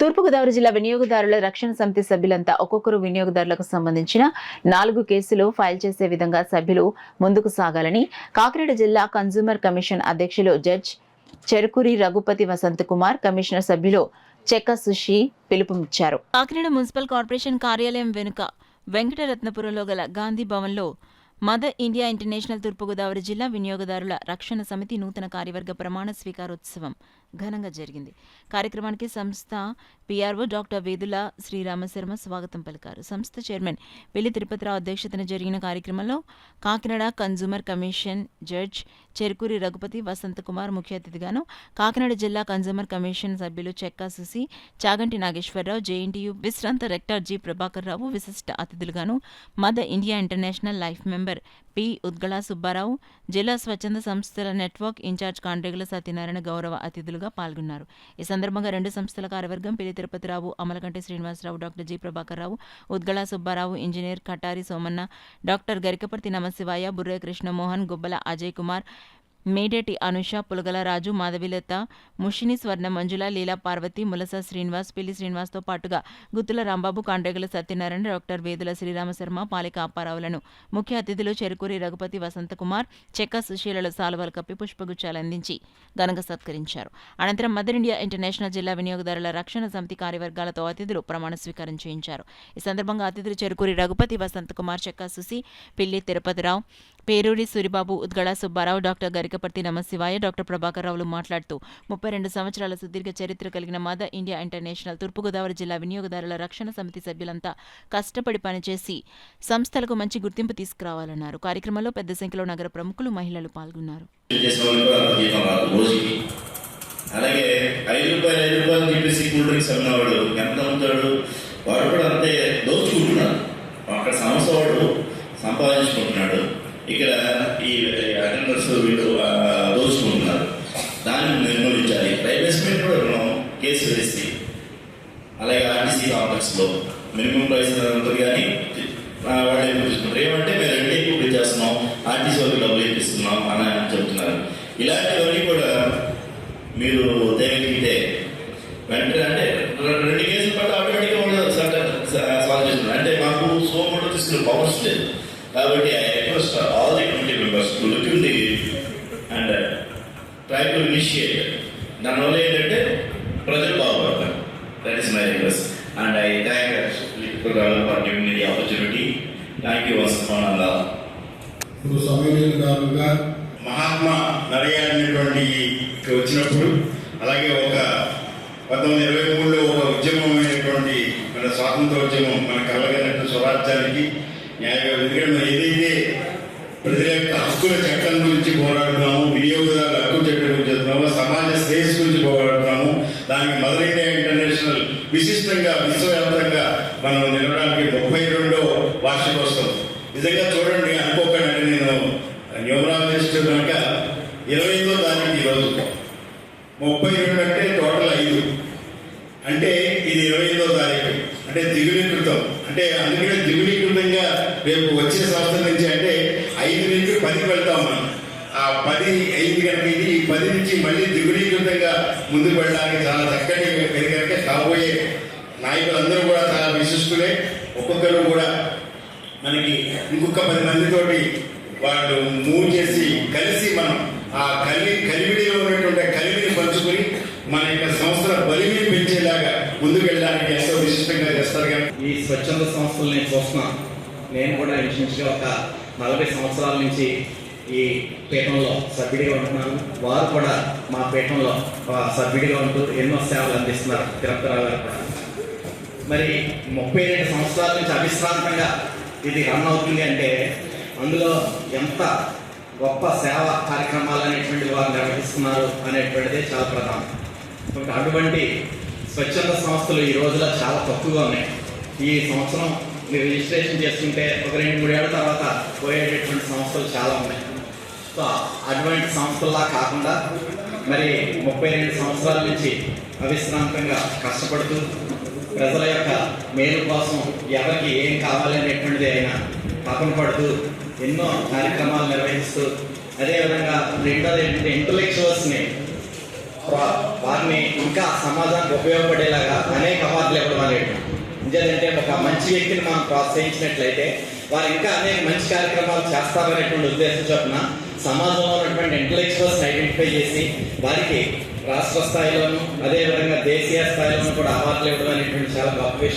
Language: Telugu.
తూర్పుగోదావరి జిల్లా వినియోగదారుల రక్షణ సమితి సభ్యులంతా ఒక్కొక్కరు వినియోగదారులకు సంబంధించిన 4 కేసులు ఫైల్ చేసే విధంగా సభ్యులు ముందుకు సాగాలని కాకినాడ జిల్లా కన్స్యూమర్ కమిషన్ అధ్యక్షులు జడ్జ్ చెరుకూరి రఘుపతి వసంత్ కుమార్, కమిషనర్ సభ్యులు చెక్క సుషి పిలుపునిచ్చారు. కాకినాడ మున్సిపల్ కార్పొరేషన్ కార్యాలయం వెనుక వెంకటరత్నపురంలో గల గాంధీ భవన్లో మదర్ ఇండియా ఇంటర్నేషనల్ తూర్పుగోదావరి జిల్లా వినియోగదారుల రక్షణ సమితి నూతన కార్యవర్గ ప్రమాణ స్వీకారోత్సవం ఘనంగా జరిగింది. కార్యక్రమానికి సంస్థ పిఆర్ఓ డాక్టర్ వేదుల శ్రీరామశర్మ స్వాగతం పలికారు. సంస్థ చైర్మన్ పెళ్లి తిరుపతిరావు అధ్యక్షతన జరిగిన కార్యక్రమంలో Kakinada consumer commission judge Cherukuri Raghupathi Vasanth Kumar ముఖ్య అతిథిగాను, కాకినాడ జిల్లా కన్స్యూమర్ కమిషన్ సభ్యులు చెక్కా సుసి, చాగంటి నాగేశ్వరరావు, జేఎన్టీయూ విశ్రాంత రెక్టర్ జి ప్రభాకర్ రావు విశిష్ట అతిథులుగాను, mother India international life member P Udgala Subba Rao, జిల్లా స్వచ్ఛంద సంస్థల నెట్వర్క్ ఇన్ఛార్జ్ కాండ్రేగుల సత్యనారాయణ గౌరవ అతిథులుగా పాల్గొన్నారు. ఈ సందర్భంగా 2 సంస్థల కార్యవర్గం పెళ్లి తిరుపతిరావు, అమలకంటి శ్రీనివాసరావు, డాక్టర్ జి ప్రభాకర్ రావు, ఉద్గళ సుబ్బారావు, ఇంజనీర్ కటారి సోమన్న, డాక్టర్ గరికపర్తి నమశివాయ, బుర్రే కృష్ణమోహన్, గుబ్బల అజయ్ కుమార్, మేడేటి అనుష, పులగల రాజు, మాధవిలత, ముషిని స్వర్ణ మంజుల, లీలా పార్వతి, ములస శ్రీనివాస్, పిల్లి శ్రీనివాస్తో పాటుగా గుత్తుల రాంబాబు, కాండ్రేగుల సత్యనారాయణ, డాక్టర్ వేదుల శ్రీరామశర్మ, పాలిక అప్పారావులను ముఖ్య అతిథులు చెరుకూరి రఘుపతి వసంత కుమార్, చెక్క సుశీలలో సాలువలు కప్పి పుష్పగుచ్చాలు అందించి ఘనంగా సత్కరించారు. అనంతరం మదర్ ఇండియా ఇంటర్నేషనల్ జిల్లా వినియోగదారుల రక్షణ సమితి కార్యవర్గాలతో అతిథులు ప్రమాణ స్వీకారం చేయించారు. ఈ సందర్భంగా అతిథులు చెరుకూరి రఘుపతి వసంత కుమార్, చెక్క సుసి, పిల్లి తిరుపతిరావు, పేరూరి సూరిబాబు, ఉద్గళ సుబ్బారావు, డాక్టర్ గరికపర్తి నమశివాయ, డాక్టర్ ప్రభాకర్ రావులు మాట్లాడుతూ 32 సంవత్సరాల సుదీర్ఘ చరిత్ర కలిగిన మదర్ ఇండియా ఇంటర్నేషనల్ తూర్పుగోదావరి జిల్లా వినియోగదారుల రక్షణ సమితి సభ్యులంతా కష్టపడి పనిచేసి సంస్థలకు మంచి గుర్తింపు తీసుకురావాలన్నారు. కార్యక్రమంలో పెద్ద సంఖ్యలో నగర ప్రముఖులు, మహిళలు పాల్గొన్నారు. సంపాదించుకుంటున్నాడు. ఇక్కడ ఈ అటెండర్స్ వీళ్ళు దోచుకుంటున్నారు. దాన్ని నిర్మూలించాలి. రైబేస్మెంట్ కూడా మనం కేసు వేసి, అలాగే ఆర్టీసీ కాంప్లెక్స్లో మినిమం ప్రైస్ ఉంటుంది కానీ వాళ్ళు ఏం చూసుకుంటారు, ఏమంటే మేము రెండే ఎక్కువ చేస్తున్నాం, ఆర్టీసీ వాళ్ళకి డబ్బులు ఇప్పిస్తున్నాం అని చెప్తున్నారు. ఇలాంటివన్నీ కూడా మీరు తేగలిగితే వెంటనే అంటే 2 కేసులు పట్ల ఆటోమేటిక్గా ఉండదు సాల్వ్ చేస్తున్నారు. అంటే మాకు సోమవారం తీసుకునే పవర్స్ లేదు కాబట్టి I request all the committee members to look in the and try to initiate. దానివల్ల ఏంటంటే ప్రజలు బాగుపడతారు. That is my request and I thank Lippurgaru for giving me the opportunity. Thank you once and all. ఇప్పుడు సమయంగా మహాత్మా నడయాడినటువంటి వచ్చినప్పుడు, అలాగే ఒక 1923లో ఒక ఉద్యమమైనటువంటి మన స్వాతంత్ర ఉద్యమం మన కలగనట్టు స్వరాజ్యానికి న్యాయంగా ఏదైతే ప్రజల యొక్క హక్కుల చట్టం గురించి పోరాడుతున్నాము, వినియోగదారుల హక్కు చట్టం గురించి చెప్తున్నాము, సమాజ శ్రేయస్సు గురించి పోరాడుతున్నాము, దానికి మదర్ ఇండియా ఇంటర్నేషనల్ విశిష్టంగా విశ్వవ్యాప్తంగా మనం నిలవడానికి 32వ వార్షికోత్సవం. నిజంగా చూడండి, అనుకోకండి, నేను న్యూమరాలజిస్ట్ కనుక 25వ తారీఖు ఈరోజు 32 అంటే టోటల్ 5 అంటే ఇది 25వ తారీఖు అంటే ద్విగుణీకృతం. అంటే అందుకనే ద్విగుణీకృతంగా రేపు వచ్చే సంవత్సరం నుంచి అంటే 5 నుంచి 10 వెళ్తాం మనం. ఆ 10 అయింది కనుక ఇది 10 నుంచి మళ్ళీ ద్విగుణీకృతంగా ముందుకు వెళ్ళడానికి చాలా చక్కటి కనుక కాబోయే నాయకులందరూ కూడా చాలా విశిష్టులే. ఒక్కొక్కరు కూడా మనకి ఇంకొక 10 మందితోటి వాళ్ళు మూవ్ చేసి కలిసి మనం ఆ కలివిడిలో ఉన్నటువంటి కలివిని పంచుకుని మన యొక్క సంస్థల బలిని పెంచేలాగా ముందుకు వెళ్ళడానికి ఎంతో విశిష్టంగా చేస్తారు. కానీ ఈ స్వచ్ఛంద సంస్థలు నేను చూస్తున్నాను. నేను కూడా ఇంచుమించుగా ఒక 40 సంవత్సరాల నుంచి ఈ పీఠంలో సభ్యుడిగా ఉంటున్నాను. వారు కూడా మా పీఠంలో సభ్యుడిగా ఉంటూ ఎన్నో సేవలు అందిస్తున్నారు. తిరుపతిరావు గారు కూడా మరి 32 సంవత్సరాల నుంచి అవిశ్రాంతంగా ఇది రన్ అవుతుంది అంటే అందులో ఎంత గొప్ప సేవా కార్యక్రమాలు అనేటువంటి వారు నిర్వహిస్తున్నారు అనేటువంటిది చాలా ప్రధానం. అటువంటి స్వచ్ఛంద సంస్థలు ఈ రోజులో చాలా తక్కువగా ఉన్నాయి. ఈ సంవత్సరం మీరు రిజిస్ట్రేషన్ చేసుకుంటే ఒక 2-3 ఏళ్ళ తర్వాత పోయేటటువంటి సంస్థలు చాలా ఉన్నాయి. సో అటువంటి సంస్థల్లా కాకుండా మరి 32 సంవత్సరాల నుంచి అవిశ్రాంతంగా కష్టపడుతూ ప్రజల యొక్క మేలు కోసం ఎవరికి ఏం కావాలనేటువంటిది అయినా తపన పడుతూ ఎన్నో కార్యక్రమాలు నిర్వహిస్తూ, అదేవిధంగా రెండోది ఏంటంటే ఇంటలెక్చువల్స్ని వారిని ఇంకా సమాజానికి ఉపయోగపడేలాగా అనేక అవార్డులు ఇవ్వడం అనేది. ఎందుకంటే ఒక మంచి వ్యక్తిని మనం ప్రోత్సహించినట్లయితే వారు ఇంకా అనేక మంచి కార్యక్రమాలు చేస్తారనేటువంటి ఉద్దేశం చొప్పున సమాజంలో ఉన్నటువంటి ఇంటలెక్చువల్స్ ఐడెంటిఫై చేసి వారికి రాష్ట్ర స్థాయిలోనూ అదేవిధంగా దేశీయ స్థాయిలోనూ కూడా అవార్డులు ఇవ్వడం అనేటువంటి చాలా గొప్ప విషయం.